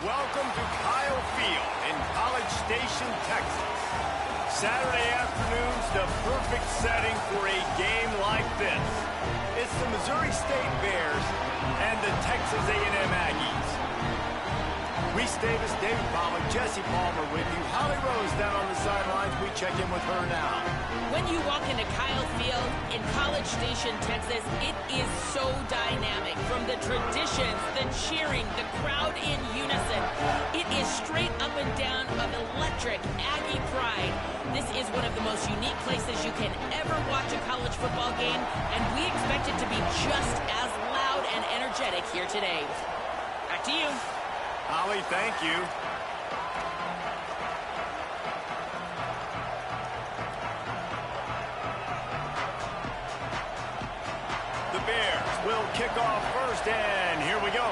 Welcome to Kyle Field in College Station, Texas. Saturday afternoon's the perfect setting for a game like this. It's the Missouri State Bears and the Texas A&M Aggies. Reese Davis, David Pollack, Jesse Palmer with you. Holly Rose down on the sidelines. We check in with her now. When you walk into Kyle Field in College Station, Texas, it is so dynamic. From the traditions, the cheering, the crowd in unison, it is straight up and down of electric Aggie pride. This is one of the most unique places you can ever watch a college football game, and we expect it to be just as loud and energetic here today. Back to you. Holly, thank you. The Bears will kick off first, and here we go.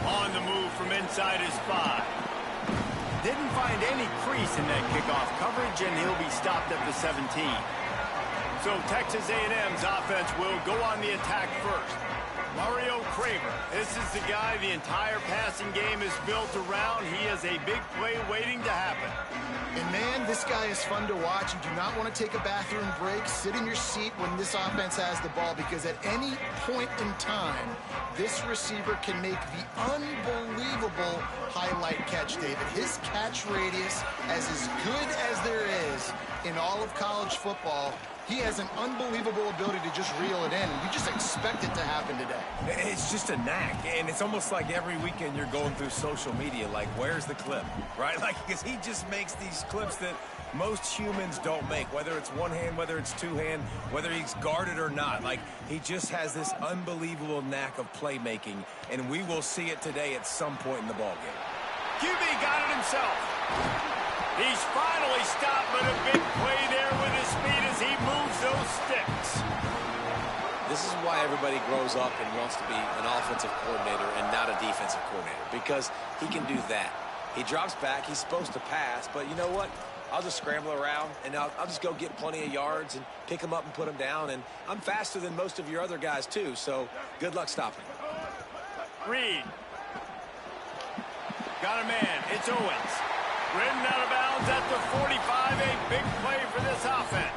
On the move from inside his 5. Didn't find any crease in that kickoff coverage, and he'll be stopped at the 17. So Texas A&M's offense will go on the attack first. Mario Kramer, this is the guy the entire passing game is built around. He has a big play waiting to happen. And man, this guy is fun to watch. You do not want to take a bathroom break. Sit in your seat when this offense has the ball, because at any point in time, this receiver can make the unbelievable highlight catch, David. His catch radius is as good as there is in all of college football. He has an unbelievable ability to just reel it in. You just expect it to happen today. It's just a knack, and it's almost like every weekend you're going through social media, like, where's the clip, right? Like, because he just makes these clips that most humans don't make, whether it's one hand, whether it's two hand, whether he's guarded or not. Like, he just has this unbelievable knack of playmaking, and we will see it today at some point in the ballgame. QB got it himself. He's finally stopped, but a big play there with his speed as he moves those sticks. This is why everybody grows up and wants to be an offensive coordinator and not a defensive coordinator, because he can do that. He drops back. He's supposed to pass, but you know what? I'll just scramble around, and I'll just go get plenty of yards and pick him up and put him down, and I'm faster than most of your other guys, too, so good luck stopping. Reed. Got a man. It's Owens. Ridden out of bounds at the 45. A big play for this offense.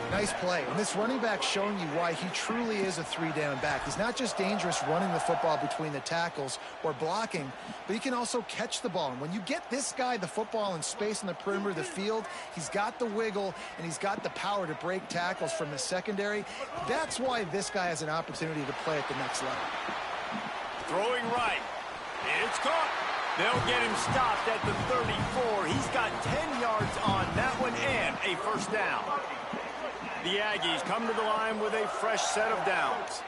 Nice play. And this running back showing you why he truly is a three-down back. He's not just dangerous running the football between the tackles or blocking, but he can also catch the ball. And when you get this guy the football in space in the perimeter of the field, he's got the wiggle and he's got the power to break tackles from the secondary. That's why this guy has an opportunity to play at the next level. Throwing right. It's caught. They'll get him stopped at the 34. He's got 10 yards on that one and a first down. The Aggies come to the line with a fresh set of downs.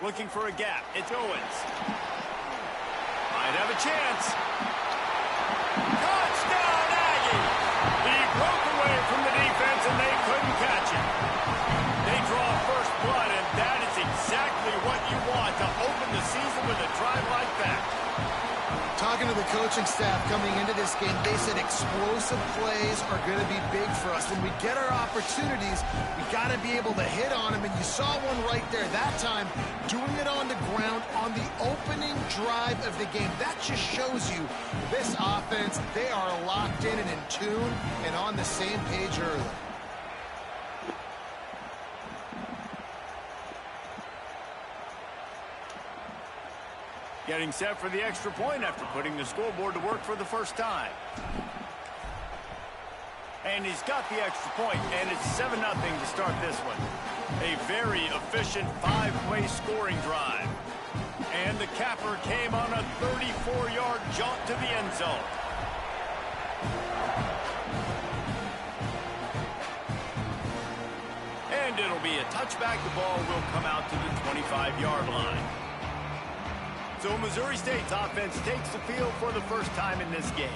Looking for a gap. It's Owens. Might have a chance. Touchdown, Aggie! He broke away from the defense and they couldn't catch him. They draw first blood, and that is exactly what you want to open the season with a drive like that. Talking to the coaching staff coming into this game, they said explosive plays are going to be big for us. When we get our opportunities, we got to be able to hit on them, and you saw one right there. That time, doing it on the ground on the opening drive of the game. That just shows you this offense, they are locked in and in tune and on the same page early. Getting set for the extra point after putting the scoreboard to work for the first time. And he's got the extra point, and it's 7-0 to start this one. A very efficient 5-play scoring drive. And the capper came on a 34-yard jaunt to the end zone. And it'll be a touchback. The ball will come out to the 25-yard line. So Missouri State's offense takes the field for the first time in this game.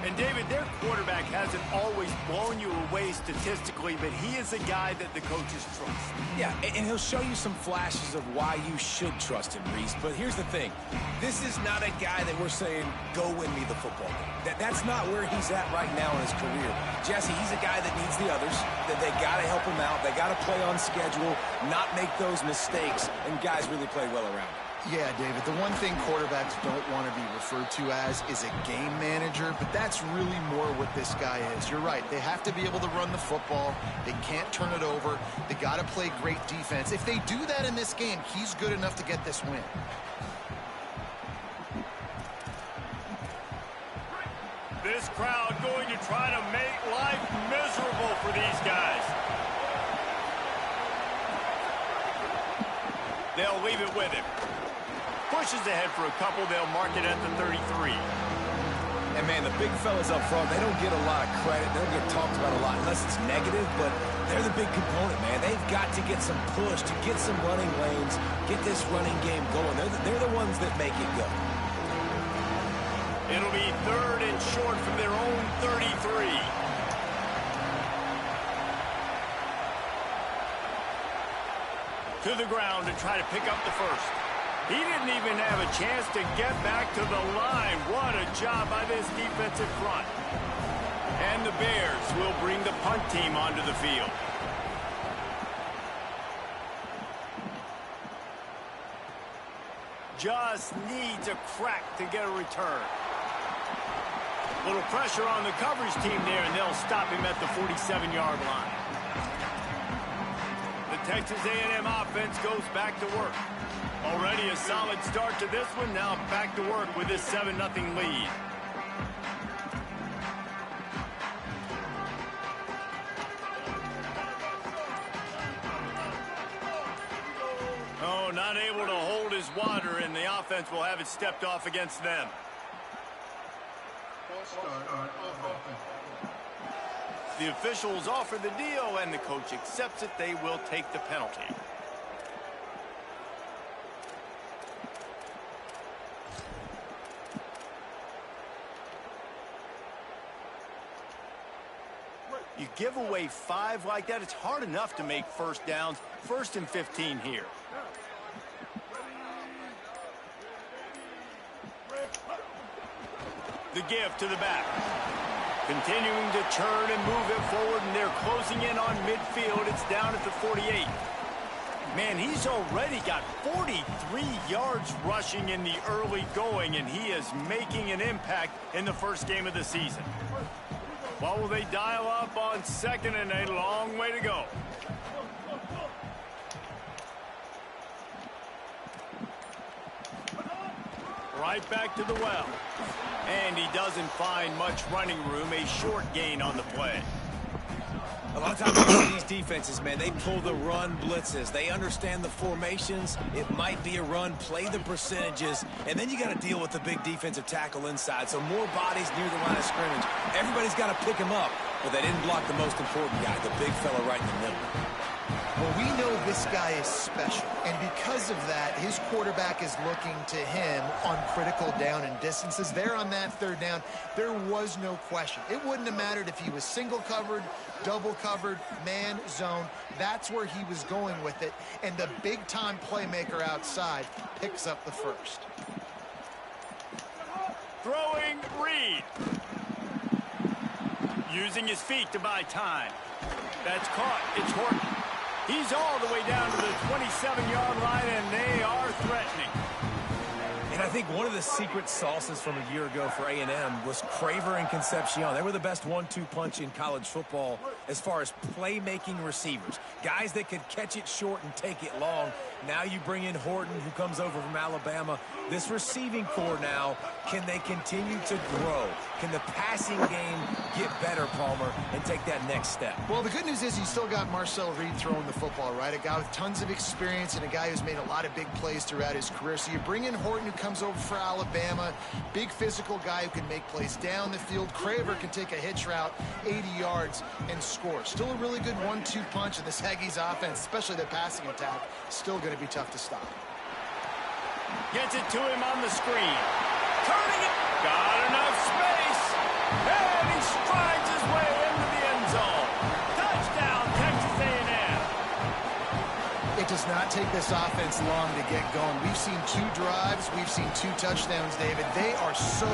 And, David, their quarterback hasn't always blown you away statistically, but he is a guy that the coaches trust. Yeah, and he'll show you some flashes of why you should trust him, Reese. But here's the thing. This is not a guy that we're saying, go win me the football game. That's not where he's at right now in his career. Jesse, he's a guy that needs the others, that they got to help him out. They got to play on schedule, not make those mistakes, and guys really play well around him. Yeah, David, the one thing quarterbacks don't want to be referred to as is a game manager, but that's really more what this guy is. You're right. They have to be able to run the football. They can't turn it over. They got to play great defense. If they do that in this game, he's good enough to get this win. This crowd going to try to make life miserable for these guys. They'll leave it with him. Pushes ahead for a couple. They'll mark it at the 33. And, man, the big fellas up front, they don't get a lot of credit. They don't get talked about a lot unless it's negative, but they're the big component, man. They've got to get some push, to get some running lanes, get this running game going. They're the ones that make it go. It'll be 3rd and short from their own 33. To the ground to try to pick up the first. He didn't even have a chance to get back to the line. What a job by this defensive front. And the Bears will bring the punt team onto the field. Just needs a crack to get a return. Little pressure on the coverage team there, and they'll stop him at the 47-yard line. The Texas A&M offense goes back to work. Already a solid start to this one. Now back to work with this 7-0 lead. Oh, not able to hold his water, and the offense will have it stepped off against them. The officials offer the deal, and the coach accepts it. They will take the penalty. You give away 5 like that, it's hard enough to make first downs. 1st and 15 here. The give to the back. Continuing to churn and move it forward, and they're closing in on midfield. It's down at the 48. Man, he's already got 43 yards rushing in the early going, and he is making an impact in the first game of the season. What will they dial up on 2nd and a long way to go? Right back to the well. And he doesn't find much running room. A short gain on the play. A lot of times these defenses, man, they pull the run blitzes. They understand the formations. It might be a run, play the percentages, and then you got to deal with the big defensive tackle inside. So more bodies near the line of scrimmage. Everybody's got to pick him up, but they didn't block the most important guy, the big fella right in the middle. Well, we know this guy is special, and because of that, his quarterback is looking to him on critical down and distances. There on that 3rd down, there was no question. It wouldn't have mattered if he was single covered, double covered, man, zone. That's where he was going with it, and the big-time playmaker outside picks up the first. Throwing Reed. Using his feet to buy time. That's caught. It's Horton. He's all the way down to the 27-yard line, and they are threatening. And I think one of the secret sauces from a year ago for A&M was Craver and Concepcion. They were the best 1-2 punch in college football as far as playmaking receivers. Guys that could catch it short and take it long. Now you bring in Horton, who comes over from Alabama. This receiving core now, can they continue to grow? Can the passing game get better, Palmer, and take that next step? Well, the good news is you still got Marcel Reed throwing the football, right? A guy with tons of experience and a guy who's made a lot of big plays throughout his career. So you bring in Horton, who comes over for Alabama. Big physical guy who can make plays down the field. Craver can take a hitch route 80 yards and score. Still a really good 1-2 punch, and this Aggies offense, especially the passing attack, still going to be tough to stop. Gets it to him on the screen. Turning it. Got enough space. And he strides his way into the end zone. Touchdown, Texas A&M. It does not take this offense long to get going. We've seen 2 drives. We've seen 2 touchdowns, David. They are so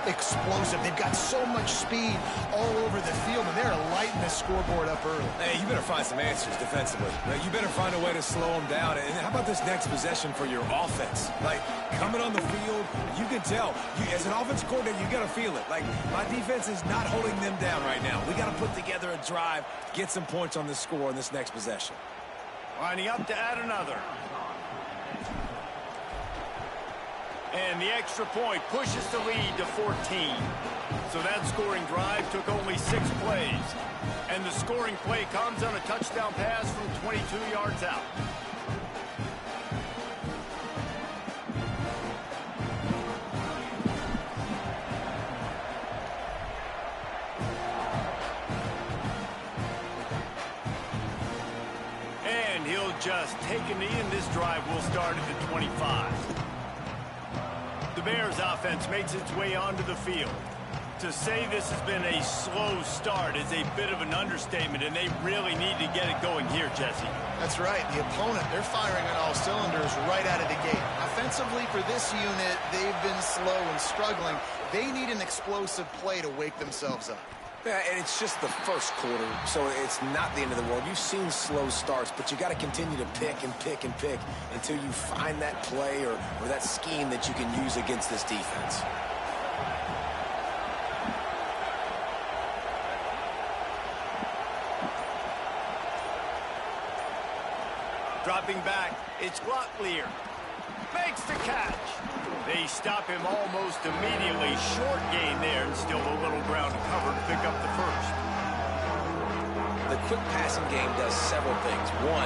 explosive. They've got so much speed all over the field, and they're lighting the scoreboard up early. Hey, you better find some answers defensively. You better find a way to slow them down. And how about this next possession for your offense? Like, coming on the field, you can tell. As an offensive coordinator, you got to feel it. Like, my defense is not holding them down right now. We got to put together a drive, get some points on the score on this next possession. Lining up to add another. And the extra point pushes the lead to 14. So that scoring drive took only 6 plays. And the scoring play comes on a touchdown pass from 22 yards out. And he'll just take a knee, and this drive will start at the 25. The Bears offense makes its way onto the field. To say this has been a slow start is a bit of an understatement, and they really need to get it going here, Jesse. That's right. The opponent, they're firing on all cylinders right out of the gate. Offensively, for this unit, they've been slow and struggling. They need an explosive play to wake themselves up. Yeah, and it's just the first quarter, so it's not the end of the world. You've seen slow starts, but you got to continue to pick and pick and pick until you find that play or that scheme that you can use against this defense. Dropping back, it's Glocklear. Makes the catch. They stop him almost immediately. Short gain there, and still a little ground to cover to pick up the first. The quick passing game does several things. One,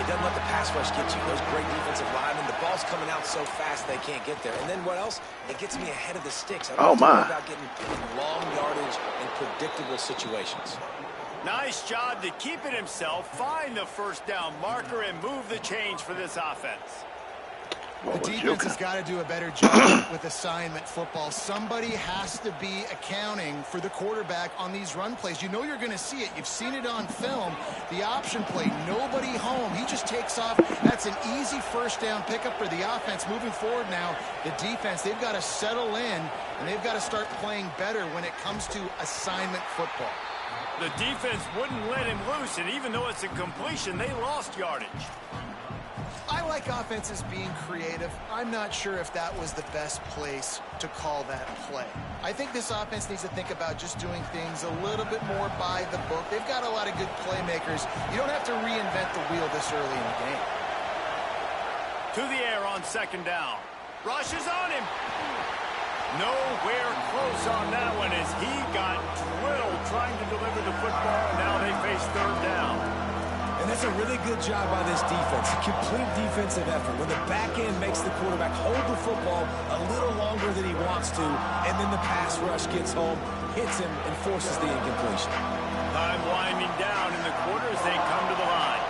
it doesn't let the pass rush get you. Those great defensive linemen, the ball's coming out so fast they can't get there. And then what else? It gets me ahead of the sticks. I don't have to worry about getting long yardage in predictable situations. Nice job to keep it himself, find the first down marker, and move the change for this offense. The defense has got to do a better job with assignment football. Somebody has to be accounting for the quarterback on these run plays. You know you're going to see it. You've seen it on film. The option play, nobody home. He just takes off. That's an easy first down pickup for the offense. Moving forward now, the defense, they've got to settle in, and they've got to start playing better when it comes to assignment football. The defense wouldn't let him loose, and even though it's a completion, they lost yardage. I like offenses being creative. I'm not sure if that was the best place to call that play. I think this offense needs to think about just doing things a little bit more by the book. They've got a lot of good playmakers. You don't have to reinvent the wheel this early in the game. To the air on second down. Rush is on him. Nowhere close on that one as he got drilled trying to deliver the football, and now they face third down. And that's a really good job by this defense. A complete defensive effort. When the back end makes the quarterback hold the football a little longer than he wants to, and then the pass rush gets home, hits him, and forces the incompletion. Time winding down in the quarter as they come to the line.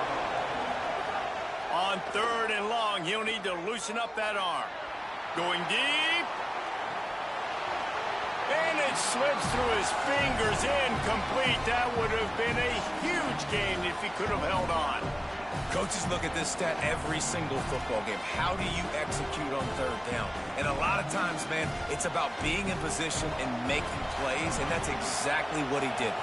On third and long, he'll need to loosen up that arm. Going deep. And it slips through his fingers, incomplete. That would have been a huge gain if he could have held on. Coaches look at this stat every single football game. How do you execute on third down? And a lot of times, man, it's about being in position and making plays, and that's exactly what he did.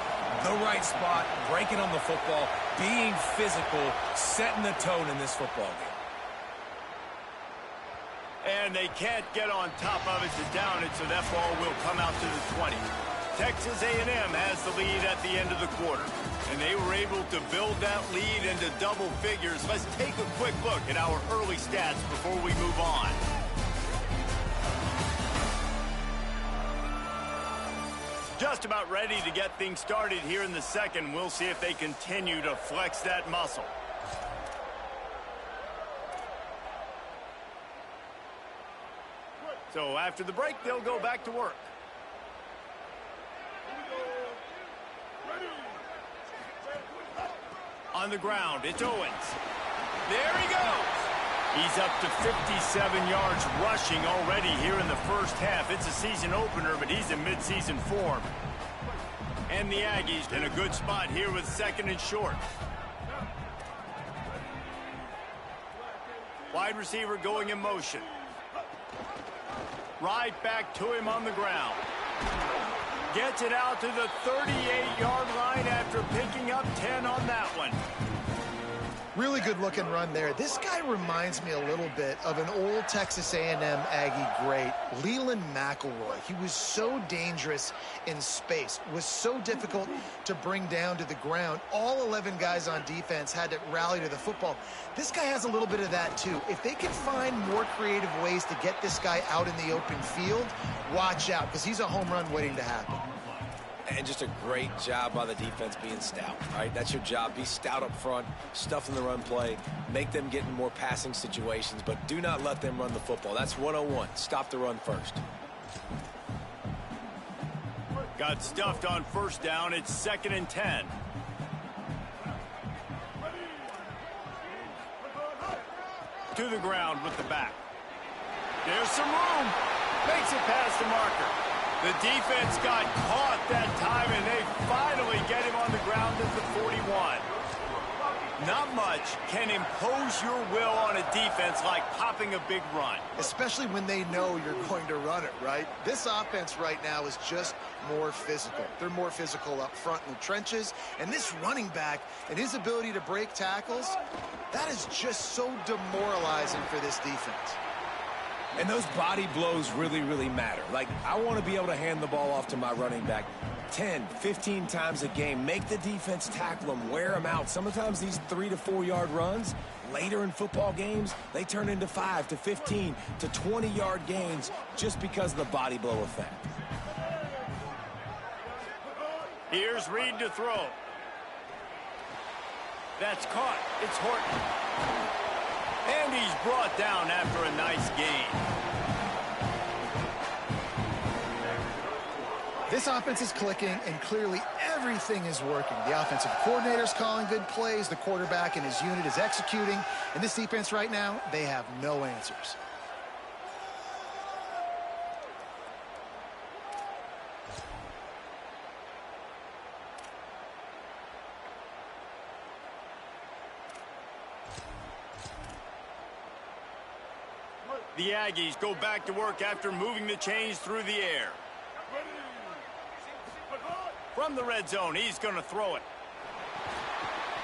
The right spot, breaking on the football, being physical, setting the tone in this football game. And they can't get on top of it to down it, so that ball will come out to the 20. Texas A&M has the lead at the end of the quarter, and they were able to build that lead into double figures. Let's take a quick look at our early stats before we move on. Just about ready to get things started here in the second. We'll see if they continue to flex that muscle. So after the break, they'll go back to work. On the ground, it's Owens. There he goes. He's up to 57 yards rushing already here in the first half. It's a season opener, but he's in midseason form. And the Aggies in a good spot here with 2nd and short. Wide receiver going in motion. Right back to him on the ground. Gets it out to the 38-yard line after picking up 10 on that one. Really good looking run there. This guy reminds me a little bit of an old Texas A&M Aggie great, Leland McElroy. He was so dangerous in space, was so difficult to bring down to the ground. All 11 guys on defense had to rally to the football. This guy has a little bit of that too. If they can find more creative ways to get this guy out in the open field, watch out, because he's a home run waiting to happen. And just a great job by the defense being stout, right? That's your job. Be stout up front, stuff in the run play, make them get in more passing situations, but do not let them run the football. That's 101. Stop the run first. Got stuffed on 1st down. It's 2nd and 10. To the ground with the back. There's some room. Makes it past the marker. The defense got caught that time, and they finally get him on the ground at the 41. Not much can impose your will on a defense like popping a big run. Especially when they know you're going to run it, right? This offense right now is just more physical. They're more physical up front in the trenches. And this running back and his ability to break tackles, that is just so demoralizing for this defense. And those body blows really, really matter. Like, I want to be able to hand the ball off to my running back 10, 15 times a game. Make the defense tackle them, wear them out. Sometimes these 3 to 4 yard runs, later in football games, they turn into 5 to 15 to 20 yard gains just because of the body blow effect. Here's Reed to throw. That's caught. It's Horton. And he's brought down after a nice gain. This offense is clicking, and clearly everything is working. The offensive coordinator's calling good plays. The quarterback and his unit is executing. And this defense right now, they have no answers. The Aggies go back to work after moving the chains through the air. From the red zone, he's going to throw it.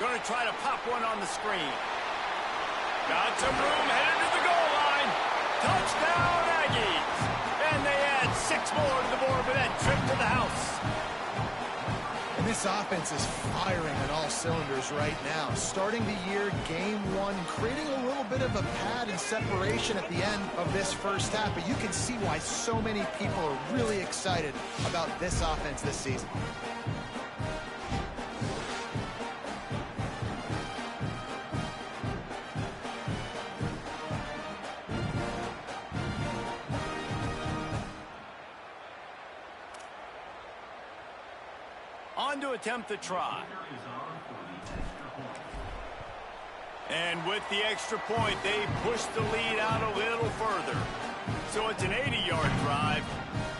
Going to try to pop one on the screen. Got some room, headed to the goal line. Touchdown, Aggies. And they add 6 more to the board with that trip to the house. And this offense is firing on all cylinders right now. Starting the year, game 1, creating a little bit of a pad and separation at the end of this first half. But you can see why so many people are really excited about this offense this season. On to attempt the try. And with the extra point, they push the lead out a little further. So it's an 80-yard drive,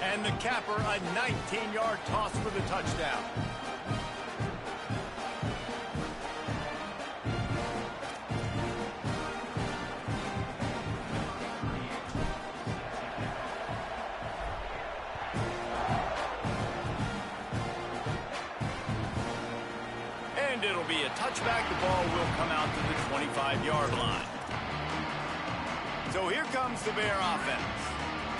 and the capper a 19-yard toss for the touchdown. And it'll be a touchback. The ball will come out to the 25-yard line. So here comes the Bear offense.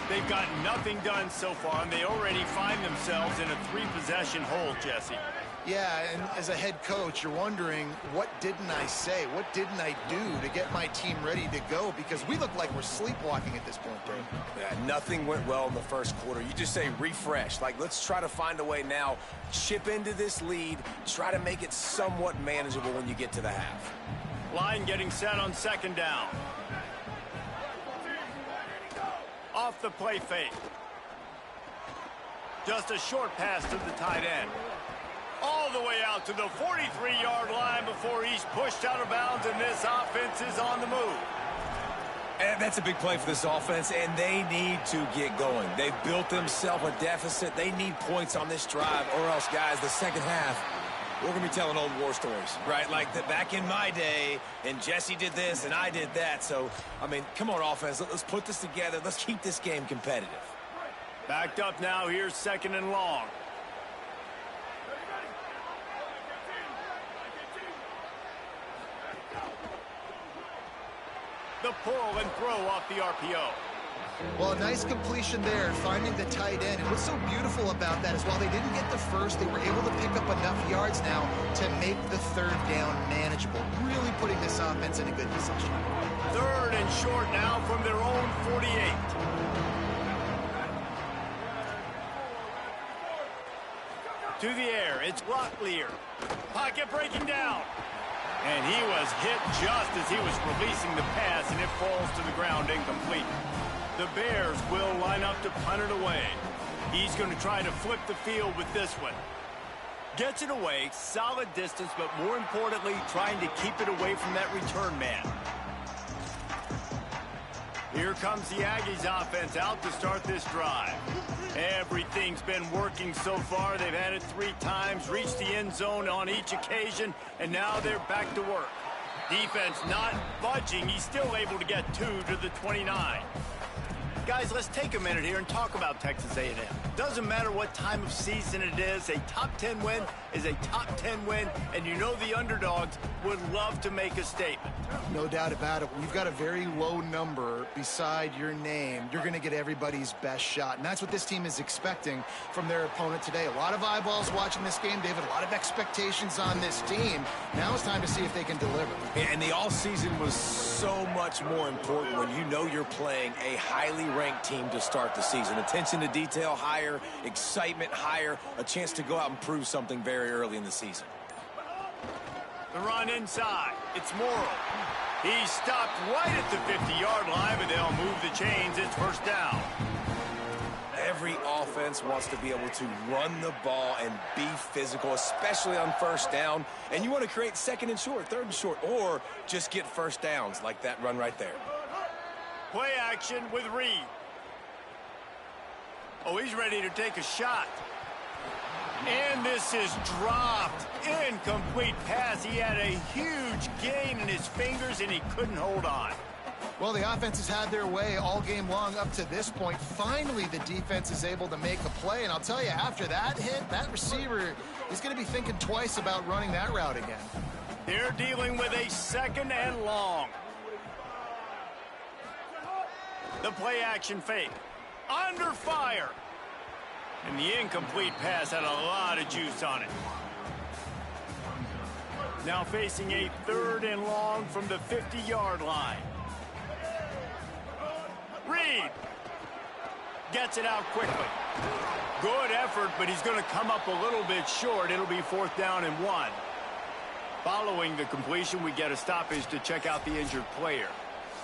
They've got nothing done so far, and they already find themselves in a 3-possession hole, Jesse. Yeah, and as a head coach, you're wondering, what didn't I say? What didn't I do to get my team ready to go? Because we look like we're sleepwalking at this point, Dave. Yeah, nothing went well in the first quarter. You just say refresh. Like, let's try to find a way now, chip into this lead, try to make it somewhat manageable when you get to the half. Line getting set on 2nd down. Off the play fake. Just a short pass to the tight end. All the way out to the 43-yard line before he's pushed out of bounds, and this offense is on the move. And that's a big play for this offense, and they need to get going. They've built themselves a deficit. They need points on this drive, or else, guys, the second half, we're going to be telling old war stories, right? Like back in my day, and Jesse did this, and I did that. So, I mean, come on, offense. Let's put this together. Let's keep this game competitive. Backed up now. Here's 2nd and long. The pull and throw off the RPO. Well, a nice completion there, finding the tight end. And what's so beautiful about that is while they didn't get the first, they were able to pick up enough yards now to make the 3rd down manageable, really putting this offense in a good position. 3rd and short now from their own 48. To the air, it's Locklear. Pocket breaking down. And he was hit just as he was releasing the pass, and it falls to the ground incomplete. The Bears will line up to punt it away. He's going to try to flip the field with this one. Gets it away, solid distance, but more importantly, trying to keep it away from that return man. Here comes the Aggies offense out to start this drive. Everything's been working so far. They've had it 3 times, reached the end zone on each occasion, and now they're back to work. Defense not budging. He's still able to get 2 to the 29. Guys, let's take a minute here and talk about Texas A&M. Doesn't matter what time of season it is, a top 10 win is a top 10 win, and you know the underdogs would love to make a statement. No doubt about it. When you've got a very low number beside your name, you're going to get everybody's best shot. And that's what this team is expecting from their opponent today. A lot of eyeballs watching this game, David. A lot of expectations on this team. Now it's time to see if they can deliver. And the all-season was so much more important when you know you're playing a highly ranked team to start the season. Attention to detail higher, excitement higher, a chance to go out and prove something very early in the season. The run inside. It's Morrow. He's stopped right at the 50-yard line, but they'll move the chains. It's 1st down. Every offense wants to be able to run the ball and be physical, especially on 1st down. And you want to create 2nd and short, 3rd and short, or just get 1st downs like that run right there. Play action with Reed. Oh, he's ready to take a shot. And this is dropped. Incomplete pass. He had a huge gain in his fingers, and he couldn't hold on. Well, the offense has had their way all game long up to this point. Finally, the defense is able to make a play. And I'll tell you, after that hit, that receiver is going to be thinking twice about running that route again. They're dealing with a 2nd and long. The play action fake. Under fire. And the incomplete pass had a lot of juice on it. Now facing a 3rd and long from the 50-yard line. Reed gets it out quickly. Good effort, but he's going to come up a little bit short. It'll be 4th down and 1. Following the completion, we get a stoppage to check out the injured player.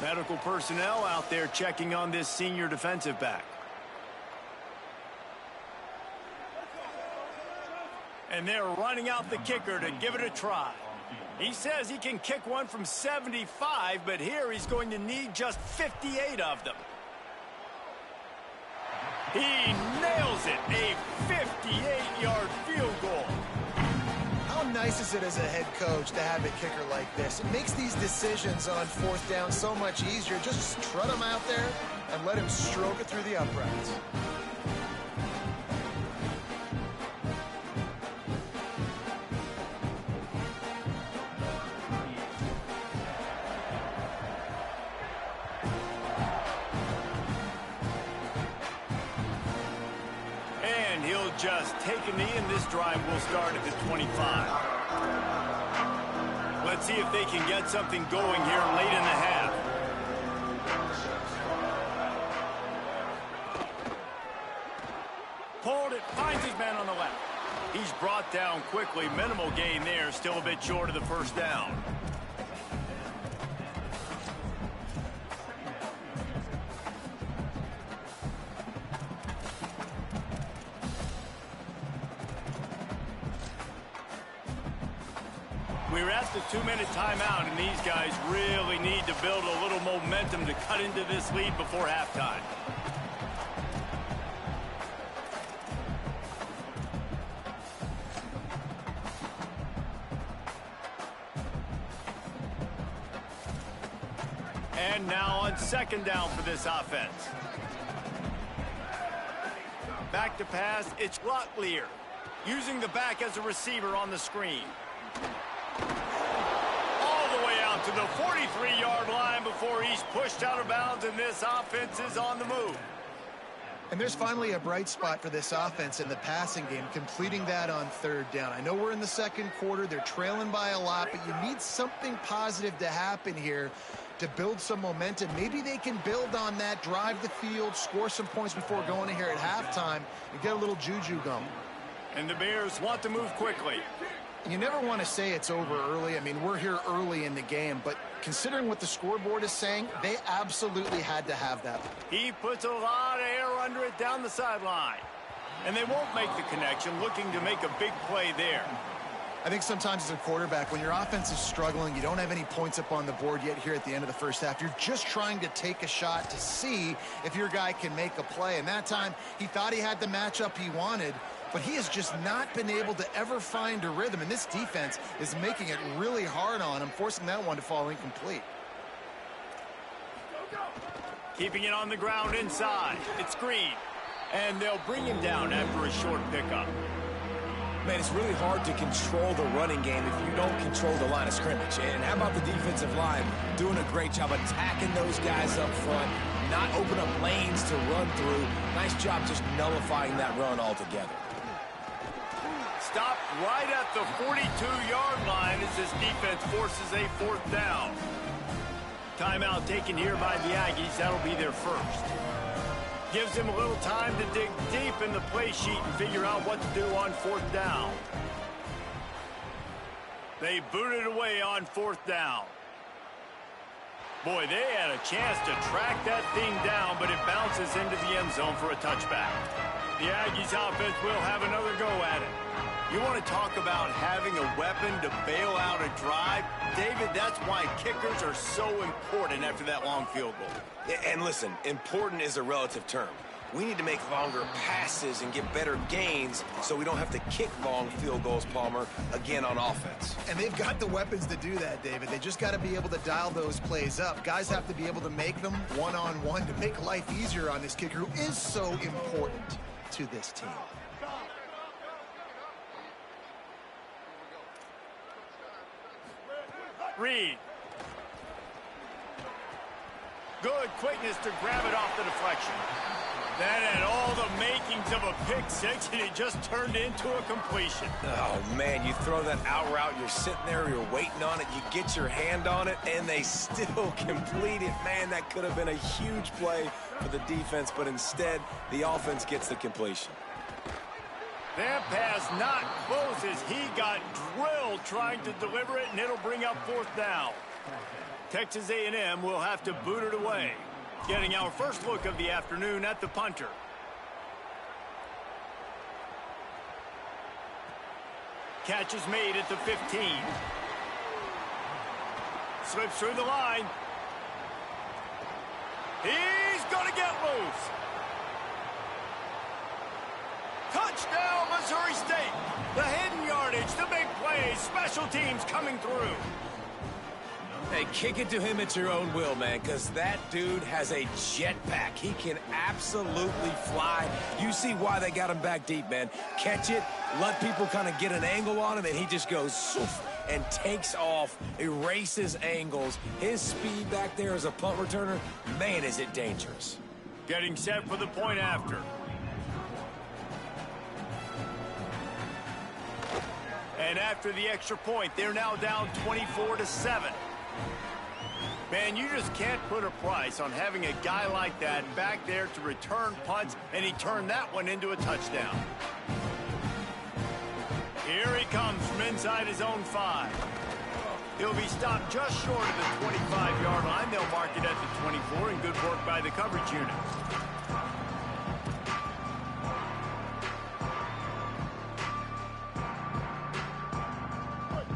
Medical personnel out there checking on this senior defensive back. And they're running out the kicker to give it a try. He says he can kick one from 75, but here he's going to need just 58 of them. He nails it, a 58-yard field goal. How nice is it as a head coach to have a kicker like this? It makes these decisions on 4th down so much easier. Just strut him out there and let him stroke it through the uprights. Just take a knee, and this drive will start at the 25. Let's see if they can get something going here late in the half. Pulled it, finds his man on the left. He's brought down quickly. Minimal gain there, still a bit short of the 1st down. We're at the 2-minute timeout, and these guys really need to build a little momentum to cut into this lead before halftime. And now on second down for this offense. Back to pass, it's Locklear, using the back as a receiver on the screen. All the way out to the 43-yard line before he's pushed out of bounds, and this offense is on the move. And there's finally a bright spot for this offense in the passing game, completing that on third down. I know we're in the second quarter. They're trailing by a lot, but you need something positive to happen here to build some momentum. Maybe they can build on that, drive the field, score some points before going in here at halftime, and get a little juju going. And the Bears want to move quickly. You never want to say it's over early. I mean, we're here early in the game, but considering what the scoreboard is saying, they absolutely had to have that. He puts a lot of air under it down the sideline. And they won't make the connection, looking to make a big play there. I think sometimes as a quarterback, when your offense is struggling, you don't have any points up on the board yet here at the end of the first half. You're just trying to take a shot to see if your guy can make a play. And that time, he thought he had the matchup he wanted, but he has just not been able to ever find a rhythm. And this defense is making it really hard on him, forcing that one to fall incomplete. Keeping it on the ground inside. It's Green. And they'll bring him down after a short pickup. Man, it's really hard to control the running game if you don't control the line of scrimmage. And how about the defensive line doing a great job attacking those guys up front, not open up lanes to run through. Nice job just nullifying that run altogether. Stopped right at the 42-yard line as this defense forces a fourth down. Timeout taken here by the Aggies. That'll be their first. Gives him a little time to dig deep in the play sheet and figure out what to do on fourth down. They booted away on fourth down. Boy, they had a chance to track that thing down, but it bounces into the end zone for a touchback. The Aggies offense will have another go at it. You want to talk about having a weapon to bail out a drive? David, that's why kickers are so important after that long field goal. And listen, important is a relative term. We need to make longer passes and get better gains so we don't have to kick long field goals, Palmer, again on offense. And they've got the weapons to do that, David. They just got to be able to dial those plays up. Guys have to be able to make them one-on-one to make life easier on this kicker who is so important to this team. Reed. Good quickness to grab it off the deflection. That had all the makings of a pick six, and it just turned into a completion. Oh, man, you throw that out route, you're sitting there, you're waiting on it, you get your hand on it, and they still complete it. Man, that could have been a huge play for the defense, but instead, the offense gets the completion. That pass not close as he got drilled trying to deliver it, and it'll bring up fourth down. Texas A&M will have to boot it away. Getting our first look of the afternoon at the punter. Catch is made at the 15. Slips through the line. He's going to get loose. Touchdown, Missouri State. The hidden yardage, the big plays, special teams coming through. Hey, kick it to him at your own will, man, because that dude has a jetpack. He can absolutely fly. You see why they got him back deep, man. Catch it, let people kind of get an angle on him, and he just goes soof, and takes off, erases angles. His speed back there as a punt returner, man, is it dangerous. Getting set for the point after. And after the extra point, they're now down 24-7. Man, you just can't put a price on having a guy like that back there to return punts, and he turned that one into a touchdown. Here he comes from inside his own 5. He'll be stopped just short of the 25-yard line. They'll mark it at the 24, and good work by the coverage unit.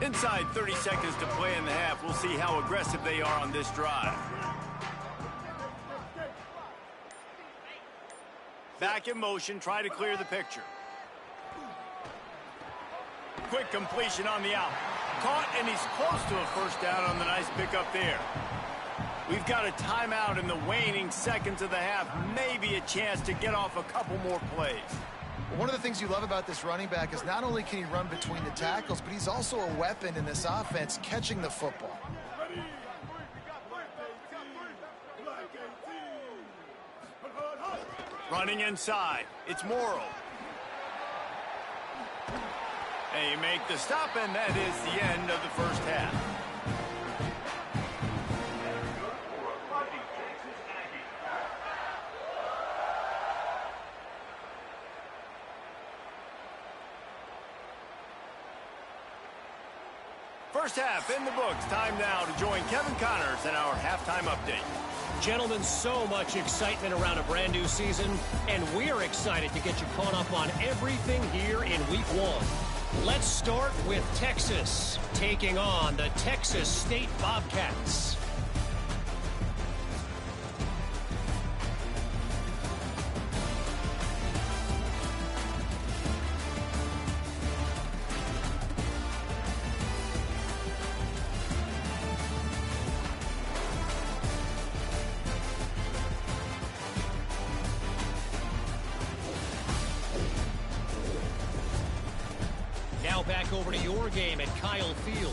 Inside 30 seconds to play in the half. We'll see how aggressive they are on this drive. Back in motion, try to clear the picture. Quick completion on the out. Caught, and he's close to a first down on the nice pickup there. We've got a timeout in the waning seconds of the half. Maybe a chance to get off a couple more plays. One of the things you love about this running back is not only can he run between the tackles, but he's also a weapon in this offense catching the football. Running inside. It's Morrow. They make the stop, and that is the end of the first half. First half in the books. Time now to join Kevin Connors in our halftime update. Gentlemen, so much excitement around a brand new season, and we're excited to get you caught up on everything here in week 1. Let's start with Texas, taking on the Texas State Bobcats. Now back over to your game at Kyle Field.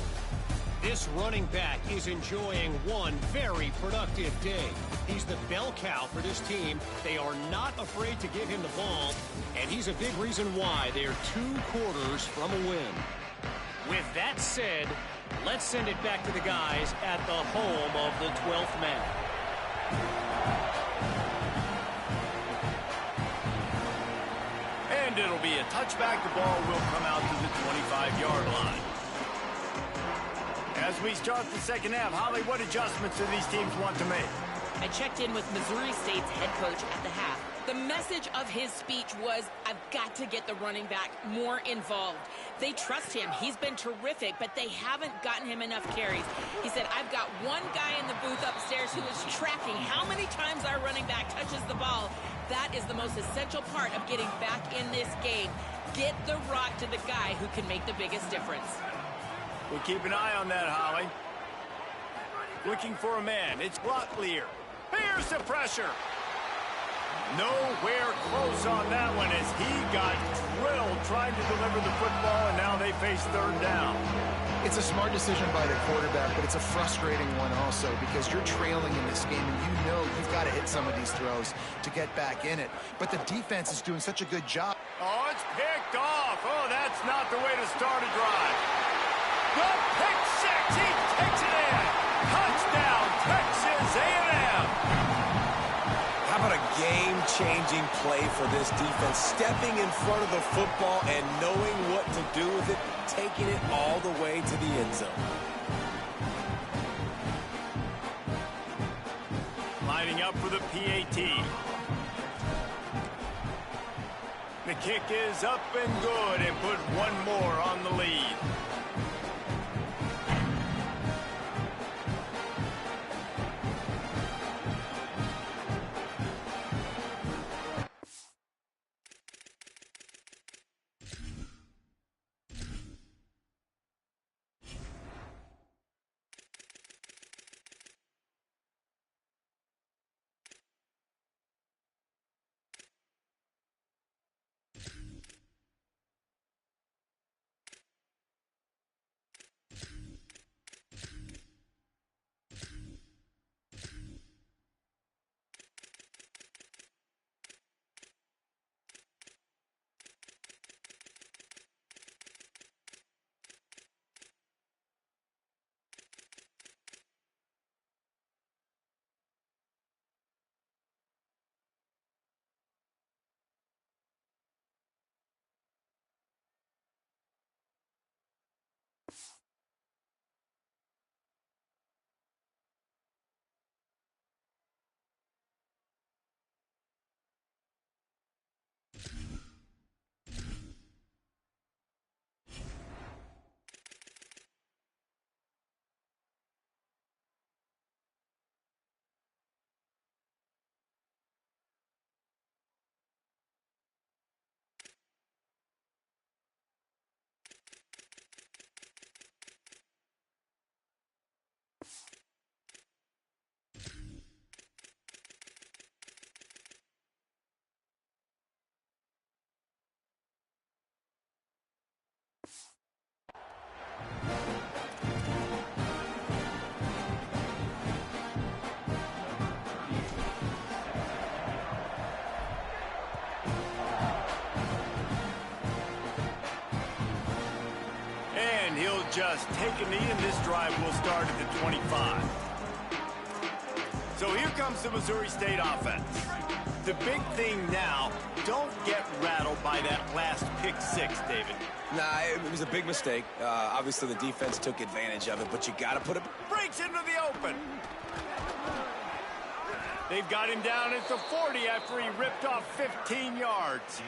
This running back is enjoying one very productive day. He's the bell cow for this team. They are not afraid to give him the ball, and he's a big reason why they're 2 quarters from a win. With that said, let's send it back to the guys at the home of the 12th man. And it'll be a touchback. The ball will come out to the 25-yard line. As we start the second half, Holly, what adjustments do these teams want to make? I checked in with Missouri State's head coach at the half. The message of his speech was, I've got to get the running back more involved. They trust him. He's been terrific, but they haven't gotten him enough carries. He said, I've got one guy in the booth upstairs who is tracking how many times our running back touches the ball. That is the most essential part of getting back in this game. Get the rock to the guy who can make the biggest difference. We'll keep an eye on that, Holly. Looking for a man. It's Locklear. Here's the pressure. Nowhere close on that one as he got drilled trying to deliver the football, and now they face third down. It's a smart decision by the quarterback, but it's a frustrating one also because you're trailing in this game and you know you've got to hit some of these throws to get back in it. But the defense is doing such a good job. Oh, it's picked off. Oh, that's not the way to start a drive. The pick six. He takes it in. Touchdown, Texas A&M. How about a game-changing play for this defense? Stepping in front of the football and knowing what to do with it, taking it all the way to the end zone. Lining up for the PAT. The kick is up and good and put one more on the lead. And he'll just take a knee, and this drive will start at the 25. So here comes the Missouri State offense. The big thing now, don't get rattled by that last pick six, David. Nah, it was a big mistake. Obviously, the defense took advantage of it, but you got to put it... Breaks into the open. They've got him down at the 40 after he ripped off 15 yards.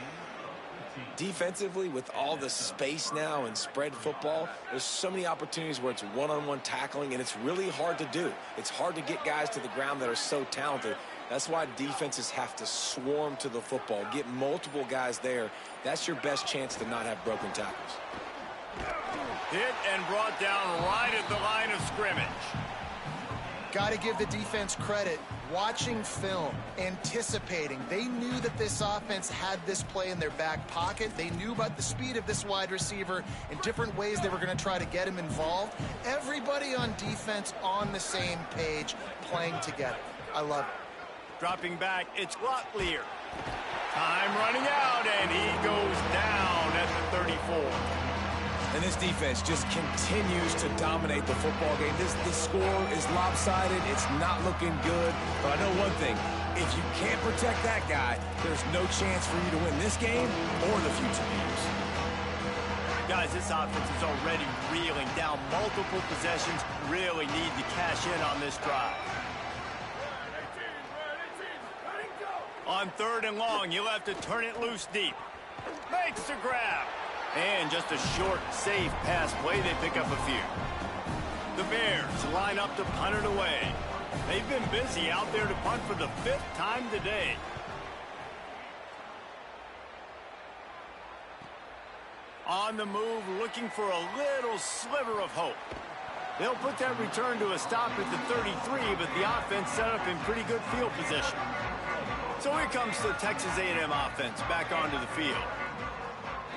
Defensively, with all the space now and spread football, there's so many opportunities where it's one-on-one tackling, and it's really hard to do. It's hard to get guys to the ground that are so talented. That's why defenses have to swarm to the football, get multiple guys there. That's your best chance to not have broken tackles. Hit and brought down right at the line of scrimmage. Got to give the defense credit. Watching film, anticipating. They knew that this offense had this play in their back pocket. They knew about the speed of this wide receiver and different ways they were going to try to get him involved. Everybody on defense on the same page, playing together. I love it. Dropping back, it's Locklear. Time running out, and he goes down at the 34. And this defense just continues to dominate the football game. This score is lopsided. It's not looking good. But I know one thing. If you can't protect that guy, there's no chance for you to win this game or the future games. Guys, this offense is already reeling down multiple possessions. Really need to cash in on this drive. On 3rd and long, you'll have to turn it loose deep. Makes the grab. And just a short, safe pass play, they pick up a few. The Bears line up to punt it away. They've been busy out there to punt for the 5th time today. On the move, looking for a little sliver of hope. They'll put that return to a stop at the 33, but the offense set up in pretty good field position. So here comes the Texas A&M offense back onto the field.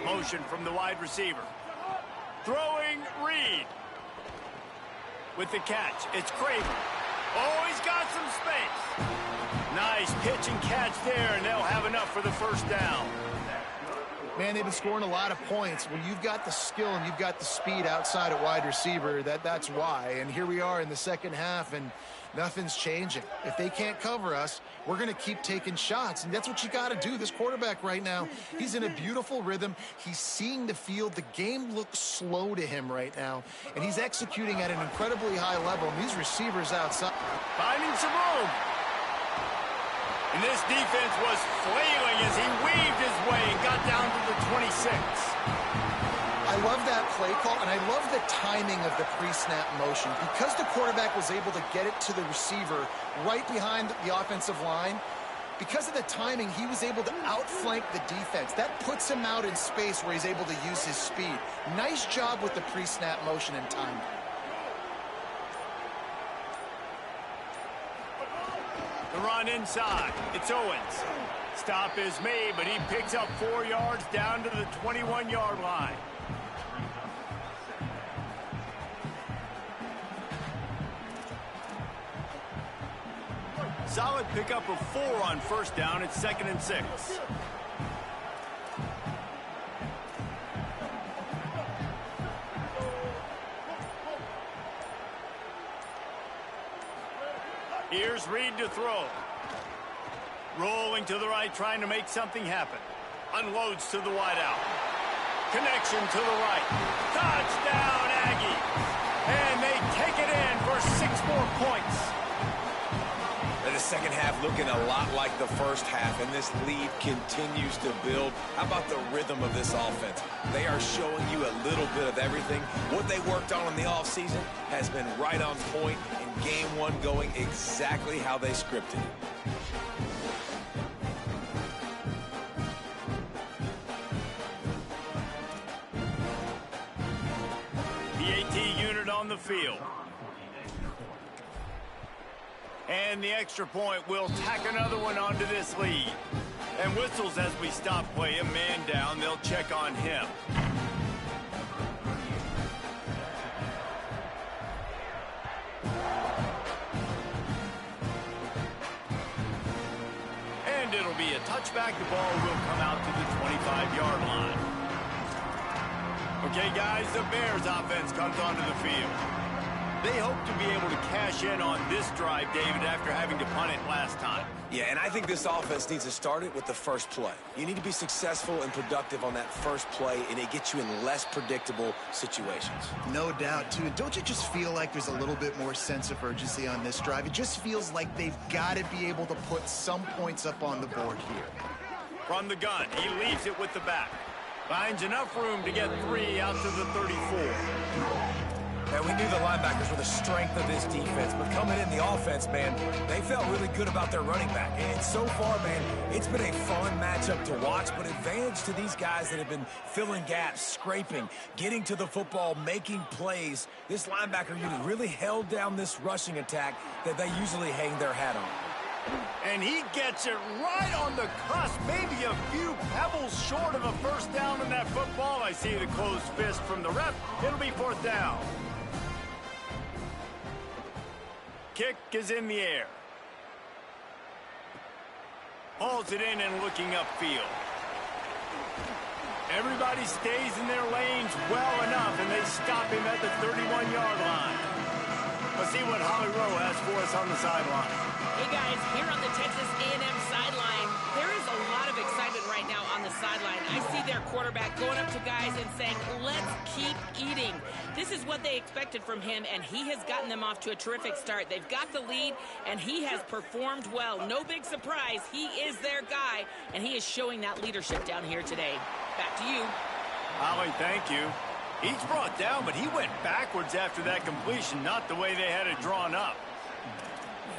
Motion from the wide receiver. Throwing Reed. With the catch, it's Craven. Oh, he's got some space. Nice pitch and catch there, and they'll have enough for the first down. Man, they've been scoring a lot of points. When you've got the skill and you've got the speed outside at wide receiver, that's why. And here we are in the second half, and nothing's changing. If they can't cover us, we're going to keep taking shots, and that's what you got to do. This quarterback right now, he's in a beautiful rhythm. He's seeing the field. The game looks slow to him right now, and he's executing at an incredibly high level. And these receivers outside, finding some room. And this defense was flailing as he weaved his way and got down to the 26. I love that play call, and I love the timing of the pre-snap motion. Because the quarterback was able to get it to the receiver right behind the offensive line, because of the timing, he was able to outflank the defense. That puts him out in space where he's able to use his speed. Nice job with the pre-snap motion and timing. The run inside. It's Owens. Stop is made, but he picks up 4 yards down to the 21-yard line. Solid pickup of 4 on first down. It's 2nd and 6. Here's Reed to throw. Rolling to the right, trying to make something happen. Unloads to the wideout. Connection to the right. Touchdown, Aggies. And they take it in for 6 more points. And the second half looking a lot like the first half, and this lead continues to build. How about the rhythm of this offense? They are showing you a little bit of everything. What they worked on in the offseason has been right on point, and game 1 going exactly how they scripted it. The AT unit on the field. And the extra point will tack another one onto this lead. And whistles as we stop play. A man down. They'll check on him. And it'll be a touchback. The ball will come out to the 25-yard line. Okay, guys, the Bears offense comes onto the field. They hope to be able to cash in on this drive, David, after having to punt it last time. Yeah, and I think this offense needs to start it with the first play. You need to be successful and productive on that first play, and it gets you in less predictable situations. No doubt, too. Don't you just feel like there's a little bit more sense of urgency on this drive? It just feels like they've got to be able to put some points up on the board here. From the gun, he leaves it with the back. Finds enough room to get 3 out to the 34. And we knew the linebackers were the strength of this defense, but coming in the offense, man, they felt really good about their running back. And so far, man, it's been a fun matchup to watch, but advantage to these guys that have been filling gaps, scraping, getting to the football, making plays. This linebacker unit really held down this rushing attack that they usually hang their hat on. And he gets it right on the cusp, maybe a few pebbles short of a first down in that football. I see the closed fist from the ref. It'll be 4th down. Kick is in the air. Hauls it in and looking upfield. Everybody stays in their lanes well enough, and they stop him at the 31-yard line. Let's see what Holly Rowe has for us on the sideline. Hey guys, here on the Texas A&M sideline, there is a lot of excitement right now on the sideline. I see their quarterback going up to guys and saying, let's keep eating. This is what they expected from him, and he has gotten them off to a terrific start. They've got the lead, and he has performed well. No big surprise. He is their guy, and he is showing that leadership down here today. Back to you. Holly, thank you. He's brought down, but he went backwards after that completion, not the way they had it drawn up.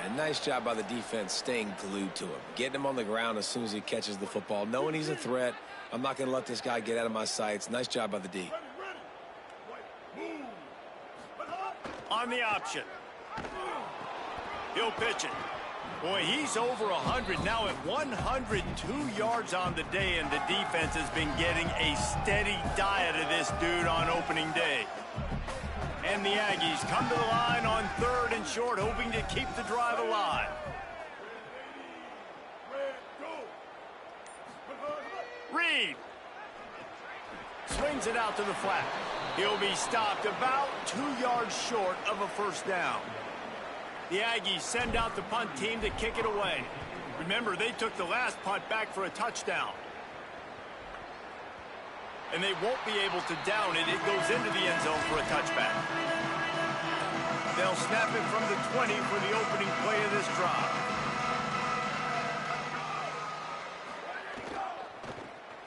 Yeah, nice job by the defense staying glued to him. Getting him on the ground as soon as he catches the football. Knowing he's a threat. I'm not going to let this guy get out of my sights. Nice job by the D. On the option. He'll pitch it. Boy, he's over 100 now at 102 yards on the day, and the defense has been getting a steady diet of this dude on opening day. And the Aggies come to the line on 3rd and short, hoping to keep the drive alive. Reed swings it out to the flat. He'll be stopped about 2 yards short of a first down. The Aggies send out the punt team to kick it away. Remember, they took the last punt back for a touchdown. And they won't be able to down it. It goes into the end zone for a touchback. They'll snap it from the 20 for the opening play of this drive.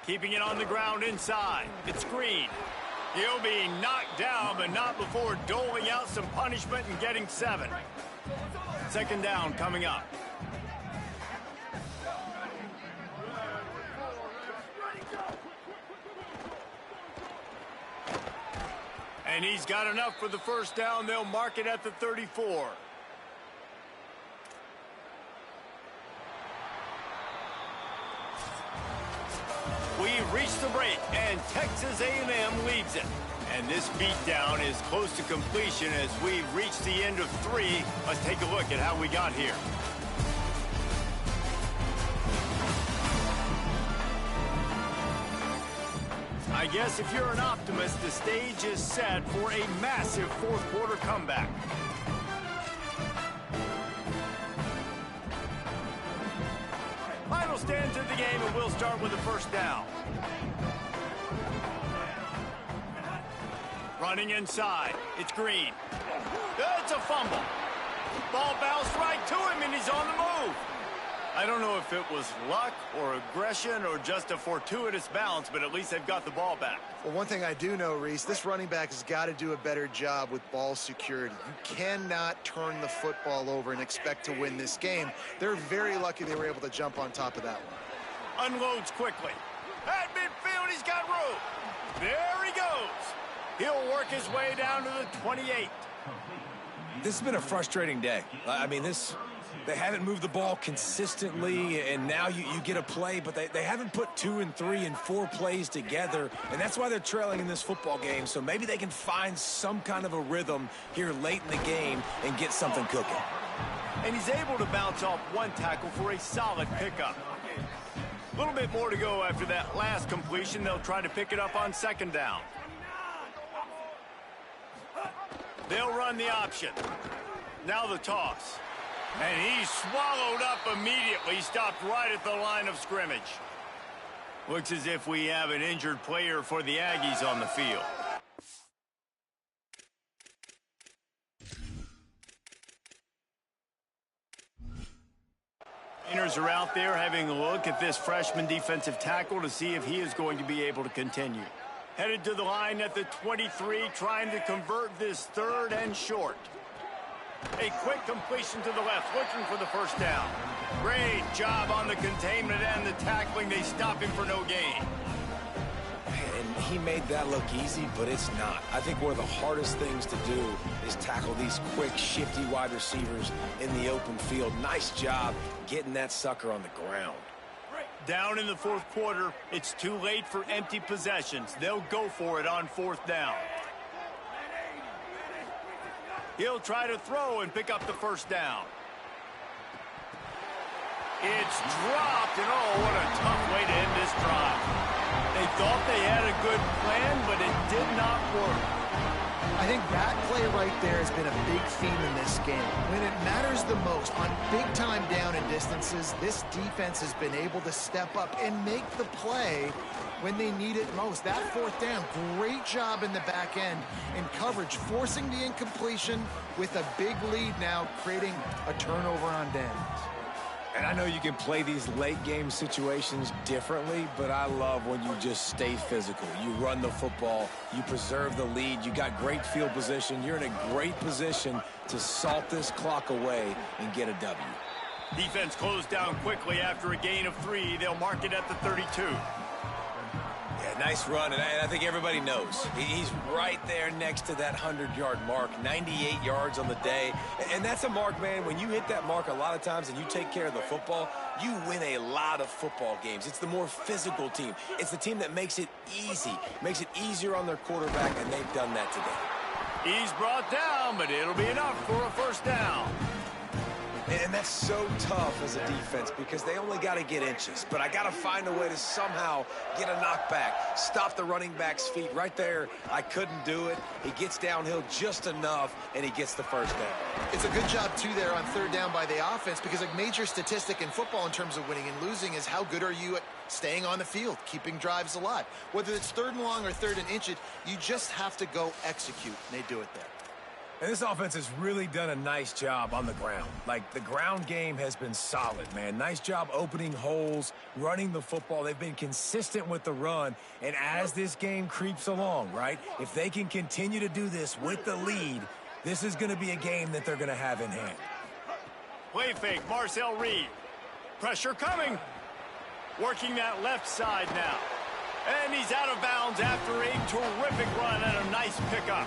Keeping it on the ground inside. It's Green. He'll be knocked down, but not before doling out some punishment and getting 7. 2nd down coming up. And he's got enough for the first down. They'll mark it at the 34. We've reached the break, and Texas A&M leads it. And this beatdown is close to completion as we've reached the end of 3. Let's take a look at how we got here. I guess if you're an optimist, the stage is set for a massive 4th quarter comeback. Final stands of the game, and we'll start with the first down. Running inside. It's Green. It's a fumble. Ball bounced right to him, and he's on the move. I don't know if it was luck or aggression or just a fortuitous bounce, but at least they've got the ball back. Well, one thing I do know, Reese, this running back has got to do a better job with ball security. You cannot turn the football over and expect to win this game. They're very lucky they were able to jump on top of that one. Unloads quickly. At midfield, he's got room. There he goes. He'll work his way down to the 28. This has been a frustrating day. I mean, this they haven't moved the ball consistently, and now you get a play, but they haven't put 2 and 3 and 4 plays together, and that's why they're trailing in this football game. So maybe they can find some kind of a rhythm here late in the game and get something cooking. And he's able to bounce off one tackle for a solid pickup. A little bit more to go after that last completion. They'll try to pick it up on second down. They'll run the option. Now the toss. And he's swallowed up immediately, stopped right at the line of scrimmage. Looks as if we have an injured player for the Aggies on the field. Trainers are out there having a look at this freshman defensive tackle to see if he is going to be able to continue. Headed to the line at the 23, trying to convert this 3rd and short. A quick completion to the left, looking for the first down. Great job on the containment and the tackling. They stop him for no gain. And he made that look easy, but it's not. I think one of the hardest things to do is tackle these quick, shifty wide receivers in the open field. Nice job getting that sucker on the ground. Down in the 4th quarter, it's too late for empty possessions. They'll go for it on 4th down. He'll try to throw and pick up the first down. It's dropped, and oh, what a tough way to end this drive. They thought they had a good plan, but it did not work. I think that play right there has been a big theme in this game. When it matters the most, on big-time down and distances, this defense has been able to step up and make the play when they need it most. That 4th down, great job in the back end in coverage, forcing the incompletion with a big lead now, creating a turnover on downs. And I know you can play these late-game situations differently, but I love when you just stay physical. You run the football, you preserve the lead, you got great field position, you're in a great position to salt this clock away and get a W. Defense closed down quickly after a gain of 3. They'll mark it at the 32. Yeah, nice run, and I think everybody knows. He's right there next to that 100-yard mark, 98 yards on the day. And that's a mark, man. When you hit that mark a lot of times and you take care of the football, you win a lot of football games. It's the more physical team. It's the team that makes it easy, makes it easier on their quarterback, and they've done that today. He's brought down, but it'll be enough for a first down. And that's so tough as a defense because they only got to get inches. But I got to find a way to somehow get a knockback, stop the running back's feet. Right there, I couldn't do it. He gets downhill just enough, and he gets the first down. It's a good job, too, there on 3rd down by the offense because a major statistic in football in terms of winning and losing is how good are you at staying on the field, keeping drives alive. Whether it's 3rd and long or 3rd and inches, you just have to go execute, and they do it there. And this offense has really done a nice job on the ground. Like, the ground game has been solid, man. Nice job opening holes, running the football. They've been consistent with the run. And as this game creeps along, right, if they can continue to do this with the lead, this is going to be a game that they're going to have in hand. Play fake, Marcel Reed. Pressure coming. Working that left side now. And he's out of bounds after a terrific run and a nice pickup.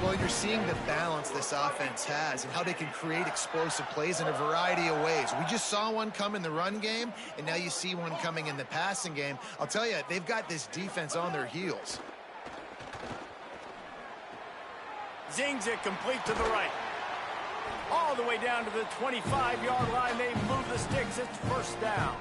Well, you're seeing the balance this offense has and how they can create explosive plays in a variety of ways. We just saw one come in the run game, and now you see one coming in the passing game. I'll tell you, they've got this defense on their heels. Zings it complete to the right. All the way down to the 25-yard line. They move the sticks. It's first down.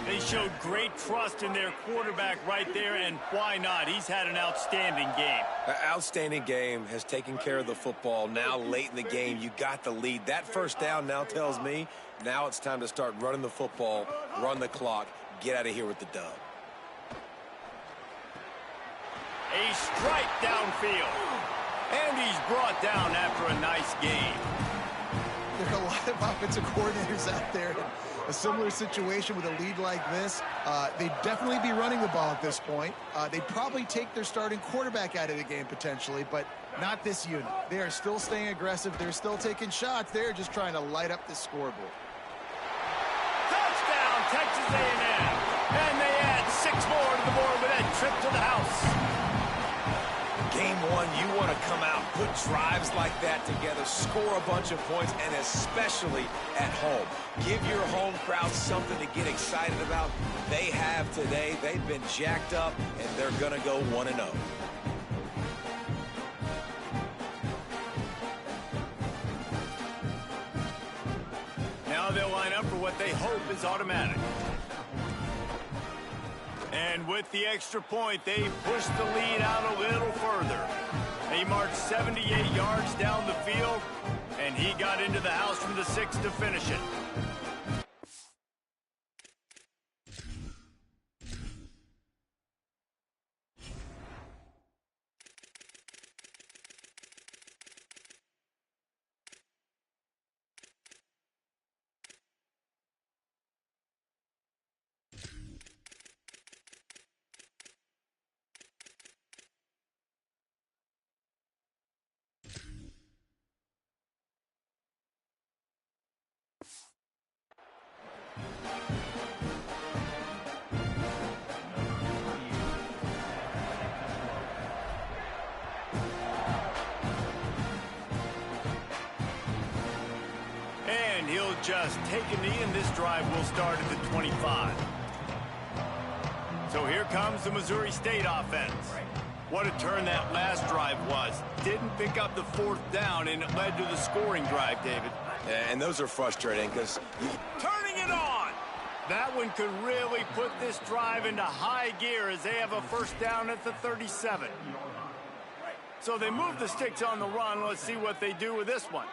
They showed great trust in their quarterback right there, and why not? He's had an outstanding game. An outstanding game, has taken care of the football. Now late in the game, you got the lead. That first down now tells me now it's time to start running the football, run the clock, get out of here with the dub. A strike downfield. And he's brought down after a nice game. There are a lot of offensive coordinators out there. A similar situation with a lead like this, they'd definitely be running the ball at this point. They'd probably take their starting quarterback out of the game potentially, but not this unit. They are still staying aggressive. They're still taking shots. They're just trying to light up the scoreboard. Touchdown, Texas A&M. And they add 6 more to the board with that trip to the house. Game one, you want to come out, put drives like that together, score a bunch of points, and especially at home. Give your home crowd something to get excited about. They have today. They've been jacked up, and they're going to go 1-0. Now they'll line up for what they hope is automatic. And with the extra point, they push the lead out a little further. They marched 78 yards down the field, and he got into the house from the 6 to finish it. And he'll just take a knee, and this drive will start at the 25. So here comes the Missouri State offense. What a turn that last drive was. Didn't pick up the 4th down, and it led to the scoring drive, David. Yeah, and those are frustrating because Turning it on! That one could really put this drive into high gear as they have a first down at the 37. So they move the sticks on the run. Let's see what they do with this one.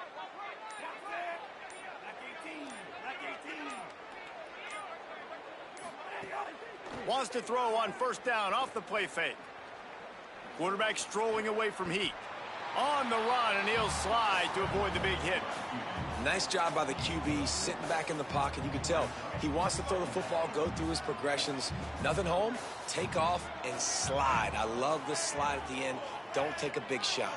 Wants to throw on first down off the play fake. Quarterback strolling away from heat. On the run, and he'll slide to avoid the big hit. nice job by the QB sitting back in the pocket. You can tell he wants to throw the football, go through his progressions. Nothing home, take off and slide. I love the slide at the end. Don't take a big shot.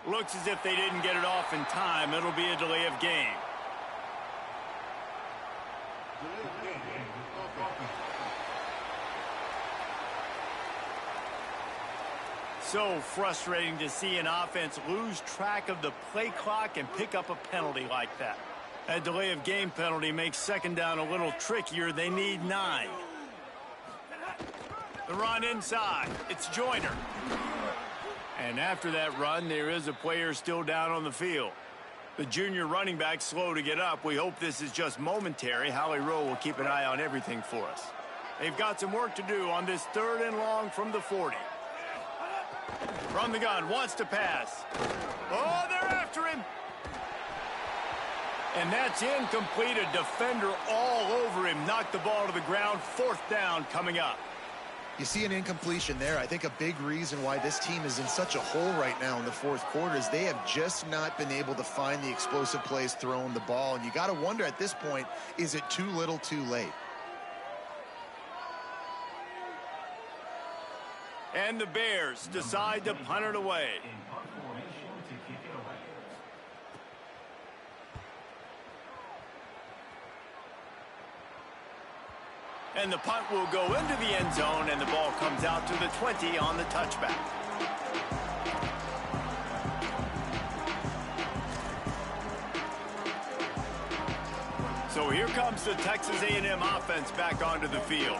Looks as if they didn't get it off in time. It'll be a delay of game. So frustrating to see an offense lose track of the play clock and pick up a penalty like that. That delay of game penalty makes second down a little trickier. They need 9. The run inside. It's Joyner. And after that run, there is a player still down on the field. The junior running back slow to get up. We hope this is just momentary. Howie Rowe will keep an eye on everything for us. They've got some work to do on this 3rd and long from the 40. From the gun, wants to pass. Oh, they're after him. And that's incomplete. A defender all over him. Knocked the ball to the ground. 4th down coming up. You see an incompletion there. I think a big reason why this team is in such a hole right now in the 4th quarter is they have just not been able to find the explosive plays throwing the ball. And you got to wonder at this point, is it too little too late? And the Bears decide to punt it away. And the punt will go into the end zone, and the ball comes out to the 20 on the touchback. So here comes the Texas A&M offense back onto the field.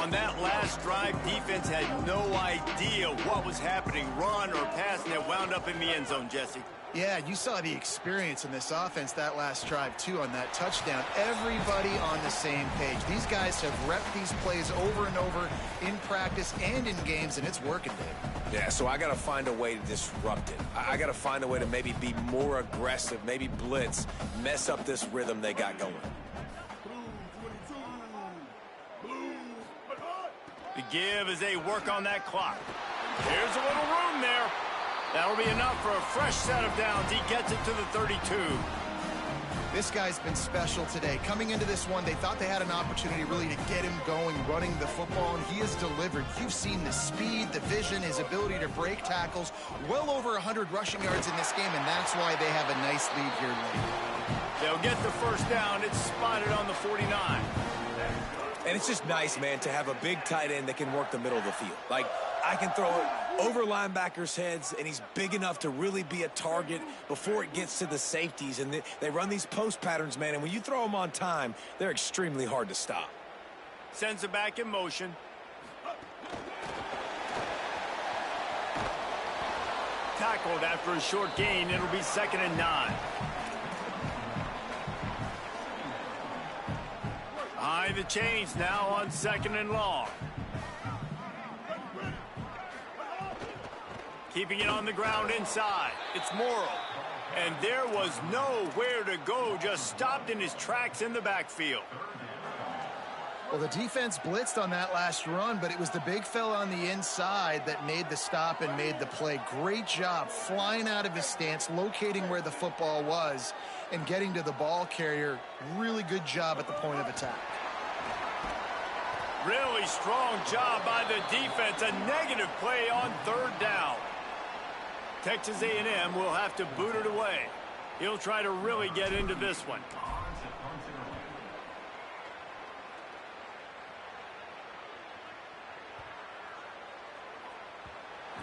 On that last drive, defense had no idea what was happening, run or pass, and it wound up in the end zone, Jesse. Yeah, you saw the experience in this offense that last drive, too, on that touchdown. Everybody on the same page. These guys have repped these plays over and over in practice and in games, and it's working, Dave. Yeah, so I got to find a way to disrupt it. I got to find a way to maybe be more aggressive, maybe blitz, mess up this rhythm they got going. The give as they work on that clock. There's a little room there. That'll be enough for a fresh set of downs. He gets it to the 32. This guy's been special today. Coming into this one, they thought they had an opportunity really to get him going, running the football, and he has delivered. You've seen the speed, the vision, his ability to break tackles. Well over 100 rushing yards in this game, and that's why they have a nice lead here late. They'll get the first down. It's spotted on the 49. And it's just nice, man, to have a big tight end that can work the middle of the field. Like, I can throw it over linebackers' heads, and he's big enough to really be a target before it gets to the safeties. And they run these post patterns, man, and when you throw them on time, they're extremely hard to stop. Sends it back in motion. Tackled after a short gain. It'll be 2nd and 9. Behind the chains now on 2nd and long. Keeping it on the ground inside. It's Morrow. And there was nowhere to go. Just stopped in his tracks in the backfield. Well, the defense blitzed on that last run, but it was the big fella on the inside that made the stop and made the play. Great job flying out of his stance, locating where the football was, and getting to the ball carrier. Really good job at the point of attack. Really strong job by the defense. A negative play on 3rd down. Texas A&M will have to boot it away. He'll try to really get into this one.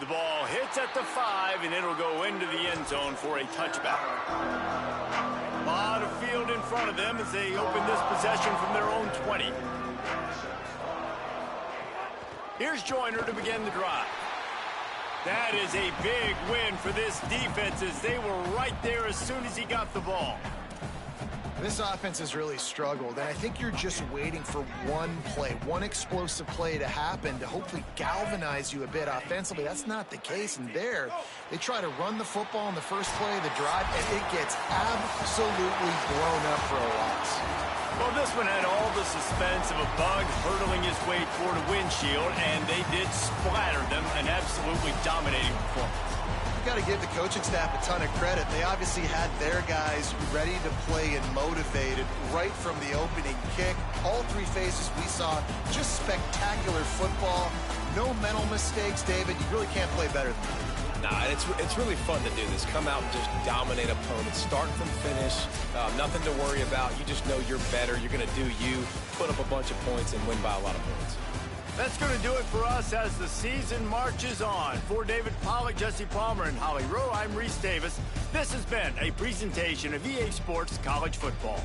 The ball hits at the 5, and it'll go into the end zone for a touchback. A lot of field in front of them as they open this possession from their own 20. Here's Joyner to begin the drive. That is a big win for this defense as they were right there as soon as he got the ball. This offense has really struggled, and I think you're just waiting for one play, one explosive play to happen to hopefully galvanize you a bit offensively. That's not the case, and there, they try to run the football in the first play of the drive, and it gets absolutely blown up for a loss. Well, this one had all the suspense of a bug hurtling his way toward a windshield, and they did splatter them, an absolutely dominating performance. Got to give the coaching staff a ton of credit. They obviously had their guys ready to play and motivated right from the opening kick. All 3 phases we saw, just spectacular football. No mental mistakes, David. You really can't play better than that. Nah, it's really fun to do this. Come out and just dominate opponents. Start from finish. Nothing to worry about. You just know you're better. You're going to do you, put up a bunch of points, and win by a lot of points. That's going to do it for us as the season marches on. For David Pollack, Jesse Palmer, and Holly Rowe, I'm Reese Davis. This has been a presentation of EA Sports College Football.